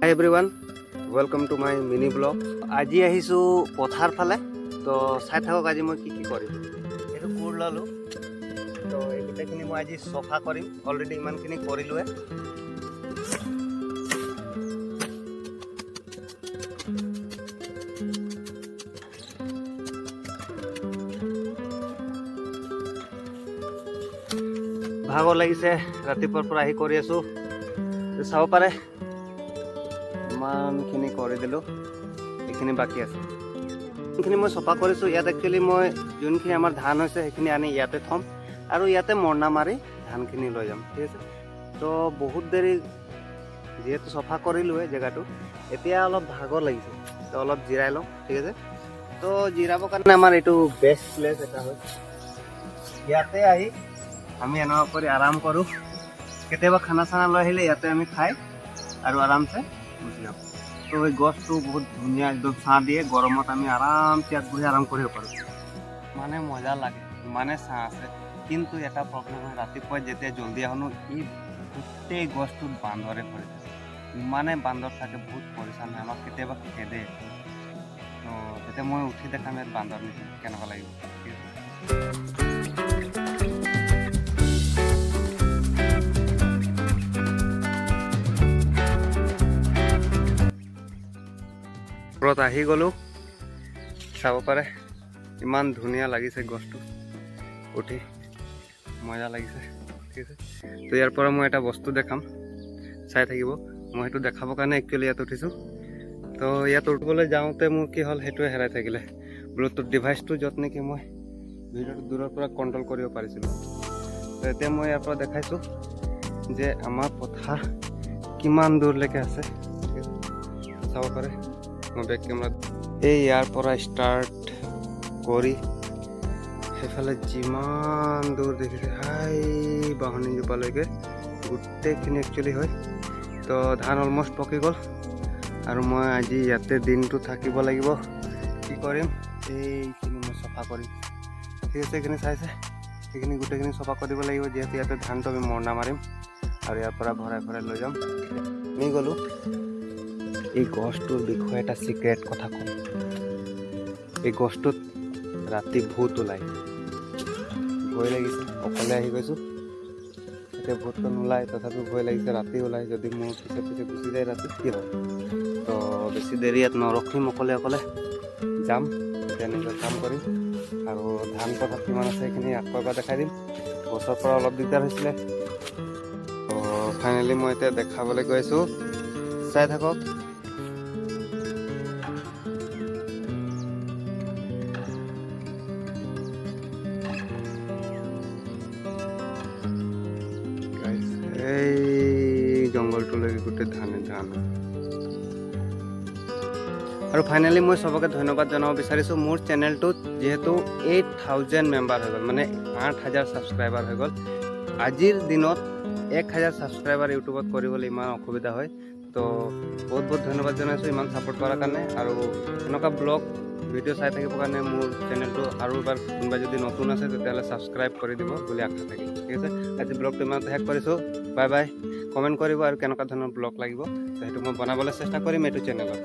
Hi everyone, welcome to my mini blog. আজি আহিছো পথাৰ ফালে তো চাই থাকক আজি মই কি কৰিম। এইটো কোৰ ললো তো এই গোটেইখিনি মই আজি চফা কৰিম। অলৰেডি ইমানখিনি কৰিলোৱে। ভাগৰ লাগিছে ৰাতিপুৱাৰ পৰা আহি কৰি আছো চাব পাৰে ইমানখিনি কৰি দিলোঁ এইখিনি বাকী আছে এইখিনি মই চফা কৰিছোঁ ইয়াত একচুৱেলি মই যোনখিনি আমাৰ ধান হৈছে সেইখিনি আনি ইয়াতে থ'ম আৰু ইয়াতে মৰণা মাৰি ধানখিনি লৈ যাম ঠিক আছে তো বহুত দেৰি যিহেতু চফা কৰিলোঁৱে জেগাটো এতিয়া অলপ ভাগৰ লাগিছে তো অলপ জিৰাই লওঁ ঠিক আছে তো জিৰাবৰ কাৰণে আমাৰ এইটো বেষ্ট প্লেচ এটা হয় ইয়াতে আহি আমি এনেকুৱা কৰি আৰাম কৰোঁ কেতিয়াবা খানা চানা লৈ আহিলে ইয়াতে আমি খাই আৰু আৰামছে গুচি যাওঁ তো এই গছটো বহুত ধুনীয়া একদম ছাঁ দিয়ে গৰমত আমি আৰামছে ইয়াত বহি আৰাম কৰিব পাৰোঁ মানে মজা লাগে ইমানে ছাঁ আছে কিন্তু এটা প্ৰব্লেম হয় ৰাতিপুৱা যেতিয়া জলদি আহোঁ ই গোটেই গছটোত বান্দৰে ভৰি থাকে ইমানে বান্দৰ থাকে বহুত পৰিচান হয় আমাক কেতিয়াবা খেদে তো যেতিয়া মই উঠি দেখাম ইয়াত বান্দৰ নিচিনা কেনেকুৱা লাগিব ঠিক আছে ঘৰত আহি গ'লোঁ চাব পাৰে ইমান ধুনীয়া লাগিছে গছটো উঠি মজা লাগিছে ঠিক আছে তো ইয়াৰ পৰা মই এটা বস্তু দেখাম চাই থাকিব মই সেইটো দেখাবৰ কাৰণে একচুৱেলি ইয়াত উঠিছোঁ তো ইয়াত উঠিবলৈ যাওঁতে মোৰ কি হ'ল সেইটোৱে হেৰাই থাকিলে ব্লুটুথ ডিভাইচটো য'ত নেকি মই ভিডিঅ'টো দূৰৰ পৰা কণ্ট্ৰল কৰিব পাৰিছিলোঁ তো এতিয়া মই ইয়াৰ পৰা দেখাইছোঁ যে আমাৰ পথাৰ কিমান দূৰলৈকে আছে চাব পাৰে মই বেক কেমেৰাত এই ইয়াৰ পৰা ষ্টাৰ্ট কৰি সেইফালে যিমান দূৰ দেখিছে হাই বাঢ়নি জোপালৈকে গোটেইখিনি একচুৱেলি হয় তো ধান অলমষ্ট পকি গ'ল আৰু মই আজি ইয়াতে দিনটো থাকিব লাগিব কি কৰিম এইখিনি মই চফা কৰিম ঠিক আছে এইখিনি চাইছে সেইখিনি গোটেইখিনি চফা কৰিব লাগিব যিহেতু ইয়াতে ধানটো আমি মৰণা মাৰিম আৰু ইয়াৰ পৰা ভৰাই ভৰাই লৈ যাম আমি গ'লোঁ এই গছটোৰ বিষয়ে এটা চিক্ৰেট কথা কম এই গছটোত ৰাতি ভূত ওলায় ভয় লাগিছে অকলে আহি গৈছোঁ এতিয়া ভূতটো নোলায় তথাপিও ভয় লাগিছে ৰাতি ওলায় যদি মোৰ পিছে পিছে গুচি যায় ৰাতি কি হয় তো বেছি দেৰি ইয়াত নৰখিম অকলে অকলে যাম এতিয়া নিজৰ কাম কৰিম আৰু ধান পথাৰ কিমান আছে সেইখিনি আকৌ এবাৰ দেখাই দিম গছৰ পৰা অলপ দিগদাৰ হৈছিলে তো ফাইনেলি মই এতিয়া দেখাবলৈ গৈ আছোঁ চাই থাকক এই জংঘলটোলৈকে গোটেই ধানে ধান আৰু ফাইনেলি মই চবকে ধন্যবাদ জনাব বিচাৰিছোঁ মোৰ চেনেলটোত যিহেতু 8000 মেম্বাৰ হৈ গ'ল মানে 8000 ছাবস্ক্ৰাইবাৰ হৈ গ'ল আজিৰ দিনত 1000 ছাবস্ক্ৰাইবাৰ ইউটিউবত কৰিবলৈ ইমান অসুবিধা হয় তো বহুত বহুত ধন্যবাদ জনাইছোঁ ইমান ছাপোৰ্ট কৰাৰ কাৰণে আৰু এনেকুৱা ব্লগ ভিডিঅ' চাই থাকিবৰ কাৰণে মোৰ চেনেলটো আৰু এবাৰ কোনোবাই যদি নতুন আছে তেতিয়াহ'লে ছাবস্ক্ৰাইব কৰি দিব বুলি আশা থাকিল ঠিক আছে আজি ব্লগটো ইমানতে শেষ কৰিছোঁ বাই বাই কমেণ্ট কৰিব আৰু কেনেকুৱা ধৰণৰ ব্লগ লাগিব সেইটো মই বনাবলৈ চেষ্টা কৰিম এইটো চেনেলত